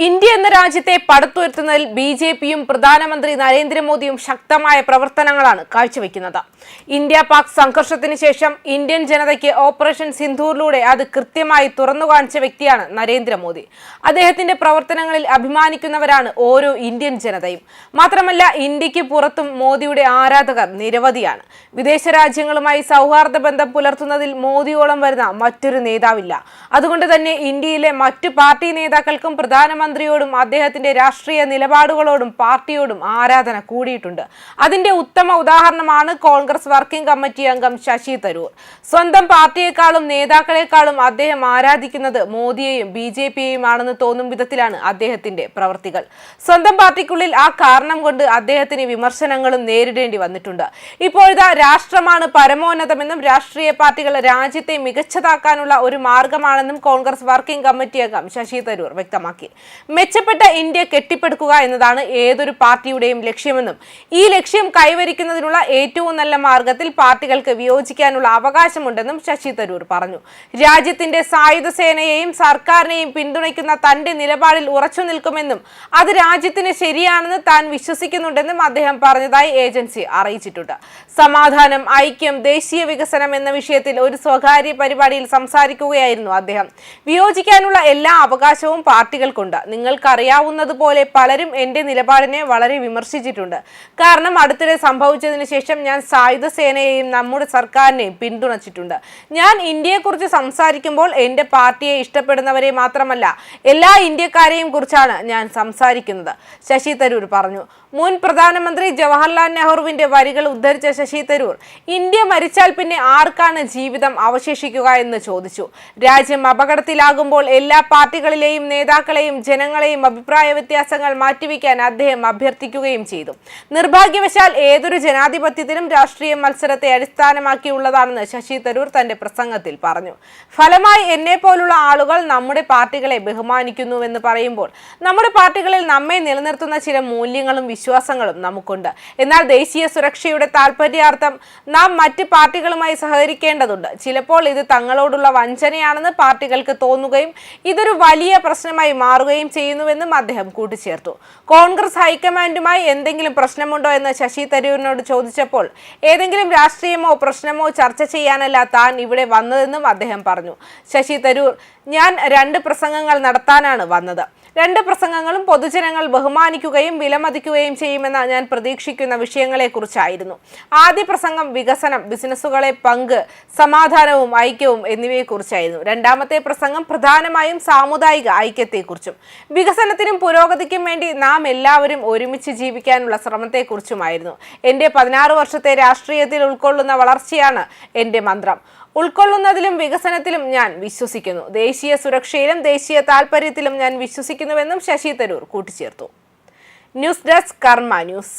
India എന്ന രാജ്യത്തെ പടുത്തുയർത്തുന്നതിൽ ബി.ജെ.പിയും പ്രധാനമന്ത്രി നരേന്ദ്രമോദിയും ശക്തമായ പ്രവർത്തനങ്ങളാണ് കാഴ്ചവെക്കുന്നത്. ഇന്ത്യ പാക് സംഘർഷത്തിന് ശേഷം ഇന്ത്യൻ ജനതയ്ക്ക് ഓപ്പറേഷൻ സിന്ധൂറിലൂടെ അത് കൃത്യമായി തുറന്നുകാണിച്ച വ്യക്തിയാണ് നരേന്ദ്രമോദി. അദ്ദേഹത്തിന്റെ പ്രവർത്തനങ്ങളിൽ അഭിമാനിക്കുന്നവരാണ് ഓരോ ഇന്ത്യൻ ജനതയും. മാത്രമല്ല, ഇന്ത്യക്ക് പുറത്തും മോദിയുടെ ആരാധകർ നിരവധിയാണ്. വിദേശ രാജ്യങ്ങളുമായി സൗഹാർദ്ദ ബന്ധം പുലർത്തുന്നതിൽ മോദിയോളം വരുന്ന മറ്റൊരു നേതാവില്ല. അതുകൊണ്ട് തന്നെ ഇന്ത്യയിലെ മറ്റു പാർട്ടി നേതാക്കൾക്കും പ്രധാനമന്ത്രിയോടും അദ്ദേഹത്തിന്റെ രാഷ്ട്രീയ നിലപാടുകളോടും പാർട്ടിയോടും ആരാധന കൂടിയിട്ടുണ്ട്. അതിന്റെ ഉത്തമ ഉദാഹരണമാണ് കോൺഗ്രസ് വർക്കിംഗ് കമ്മിറ്റി അംഗം ശശി തരൂർ. സ്വന്തം പാർട്ടിയെക്കാളും നേതാക്കളെക്കാളും അദ്ദേഹം ആരാധിക്കുന്നത് മോദിയെയും ബി.ജെ.പിയെയും ആണെന്ന് തോന്നും വിധത്തിലാണ് അദ്ദേഹത്തിന്റെ പ്രവർത്തികൾ. സ്വന്തം പാർട്ടിക്കുള്ളിൽ ആ കാരണം കൊണ്ട് അദ്ദേഹത്തിന് വിമർശനങ്ങളും നേരിടേണ്ടി വന്നിട്ടുണ്ട്. ഇപ്പോഴത്തെ രാഷ്ട്രമാണ് പരമോന്നതമെന്നും രാഷ്ട്രീയ പാർട്ടികൾ രാജ്യത്തെ മികച്ചതാക്കാനുള്ള ഒരു മാർഗമാണെന്നും കോൺഗ്രസ് വർക്കിംഗ് കമ്മിറ്റി അംഗം ശശി തരൂർ വ്യക്തമാക്കി. മെച്ചപ്പെട്ട ഇന്ത്യ കെട്ടിപ്പടുക്കുക എന്നതാണ് ഏതൊരു പാർട്ടിയുടെയും ലക്ഷ്യമെന്നും ഈ ലക്ഷ്യം കൈവരിക്കുന്നതിനുള്ള ഏറ്റവും നല്ല മാർഗത്തിൽ പാർട്ടികൾക്ക് വിയോജിക്കാനുള്ള അവകാശമുണ്ടെന്നും ശശി തരൂർ പറഞ്ഞു. രാജ്യത്തിന്റെ സായുധ സേനയെയും സർക്കാരിനെയും പിന്തുണയ്ക്കുന്ന തന്റെ നിലപാടിൽ ഉറച്ചു നിൽക്കുമെന്നും അത് രാജ്യത്തിന് ശരിയാണെന്ന് താൻ വിശ്വസിക്കുന്നുണ്ടെന്നും അദ്ദേഹം പറഞ്ഞതായി ഏജൻസി അറിയിച്ചിട്ടുണ്ട്. സമാധാനം, ഐക്യം, ദേശീയ വികസനം എന്ന വിഷയത്തിൽ ഒരു സ്വകാര്യ പരിപാടിയിൽ സംസാരിക്കുകയായിരുന്നു അദ്ദേഹം. വിയോജിക്കാനുള്ള എല്ലാ അവകാശവും പാർട്ടികൾക്കുണ്ട്. നിങ്ങൾക്കറിയാവുന്നതുപോലെ പലരും എന്റെ നിലപാടിനെ വളരെ വിമർശിച്ചിട്ടുണ്ട്. കാരണം അടുത്തിടെ സംഭവിച്ചതിന് ശേഷം ഞാൻ സായുധ സേനയെയും നമ്മുടെ സർക്കാരിനെയും പിന്തുണച്ചിട്ടുണ്ട്. ഞാൻ ഇന്ത്യയെക്കുറിച്ച് സംസാരിക്കുമ്പോൾ എന്റെ പാർട്ടിയെ ഇഷ്ടപ്പെടുന്നവരെ മാത്രമല്ല എല്ലാ ഇന്ത്യക്കാരെയും കുറിച്ചാണ് ഞാൻ സംസാരിക്കുന്നത്, ശശി തരൂർ പറഞ്ഞു. മുൻ പ്രധാനമന്ത്രി ജവഹർലാൽ നെഹ്റുവിന്റെ വരികൾ ഉദ്ധരിച്ച ശശി തരൂർ ഇന്ത്യ മരിച്ചാൽ പിന്നെ ആർക്കാണ് ജീവിതം അവശേഷിക്കുക എന്ന് ചോദിച്ചു. രാജ്യം അപകടത്തിലാകുമ്പോൾ എല്ലാ പാർട്ടികളിലെയും നേതാക്കളെയും ജനങ്ങളെയും അഭിപ്രായ വ്യത്യാസങ്ങൾ മാറ്റിവെക്കാൻ അദ്ദേഹം അഭ്യർത്ഥിക്കുകയും ചെയ്തു. നിർഭാഗ്യവശാൽ ഏതൊരു ജനാധിപത്യത്തിനും രാഷ്ട്രീയ മത്സരത്തെ അടിസ്ഥാനമാക്കിയുള്ളതാണെന്ന് ശശി തരൂർ തന്റെ പ്രസംഗത്തിൽ പറഞ്ഞു. ഫലമായി എന്നെ പോലുള്ള ആളുകൾ നമ്മുടെ പാർട്ടികളെ ബഹുമാനിക്കുന്നുവെന്ന് പറയുമ്പോൾ നമ്മുടെ പാർട്ടികളിൽ നമ്മെ നിലനിർത്തുന്ന ചില മൂല്യങ്ങളും വിശ്വാസങ്ങളും നമുക്കുണ്ട്. എന്നാൽ ദേശീയ സുരക്ഷയുടെ താൽപര്യാർത്ഥം നാം മറ്റ് പാർട്ടികളുമായി സഹകരിക്കേണ്ടതുണ്ട്. ചിലപ്പോൾ ഇത് തങ്ങളോടുള്ള വഞ്ചനയാണെന്ന് പാർട്ടികൾക്ക് തോന്നുകയും ഇതൊരു വലിയ പ്രശ്നമായി മാറുകയും ചെയ്യുന്നുവെന്നും അദ്ദേഹം കൂട്ടിച്ചേർത്തു. കോൺഗ്രസ് ഹൈക്കമാൻഡുമായി എന്തെങ്കിലും പ്രശ്നമുണ്ടോ എന്ന് ശശി തരൂരിനോട് ചോദിച്ചപ്പോൾ ഏതെങ്കിലും രാഷ്ട്രീയമോ പ്രശ്നമോ ചർച്ച ചെയ്യാനല്ല താൻ ഇവിടെ വന്നതെന്നും അദ്ദേഹം പറഞ്ഞു. ശശി തരൂർ, ഞാൻ 2 പ്രസംഗങ്ങൾ നടത്താനാണ് വന്നത്. 2 പ്രസംഗങ്ങളും പൊതുജനങ്ങൾ ബഹുമാനിക്കുകയും വിലമതിക്കുകയും ചെയ്യുമെന്ന് ഞാൻ പ്രതീക്ഷിക്കുന്ന വിഷയങ്ങളെക്കുറിച്ചായിരുന്നു. ആദ്യ പ്രസംഗം വികസനം, ബിസിനസ്സുകളെ പങ്ക്, സമാധാനവും ഐക്യവും എന്നിവയെക്കുറിച്ചായിരുന്നു. രണ്ടാമത്തെ പ്രസംഗം പ്രധാനമായും സാമുദായിക ഐക്യത്തെക്കുറിച്ചും വികസനത്തിനും പുരോഗതിക്കും വേണ്ടി നാം എല്ലാവരും ഒരുമിച്ച് ജീവിക്കാനുള്ള ശ്രമത്തെക്കുറിച്ചുമായിരുന്നു. എൻ്റെ 16 വർഷത്തെ രാഷ്ട്രീയത്തിൽ ഉൾക്കൊള്ളുന്ന വളർച്ചയാണ് എൻ്റെ മന്ത്രം. ഉൾക്കൊള്ളുന്നതിലും വികസനത്തിലും ഞാൻ വിശ്വസിക്കുന്നു. ദേശീയ സുരക്ഷയിലും ദേശീയ താൽപര്യത്തിലും ഞാൻ വിശ്വസിക്കുന്നുവെന്നും ശശി തരൂർ കൂട്ടിച്ചേർത്തു. ന്യൂസ് ഡെസ്ക് കർമ്മ ന്യൂസ്.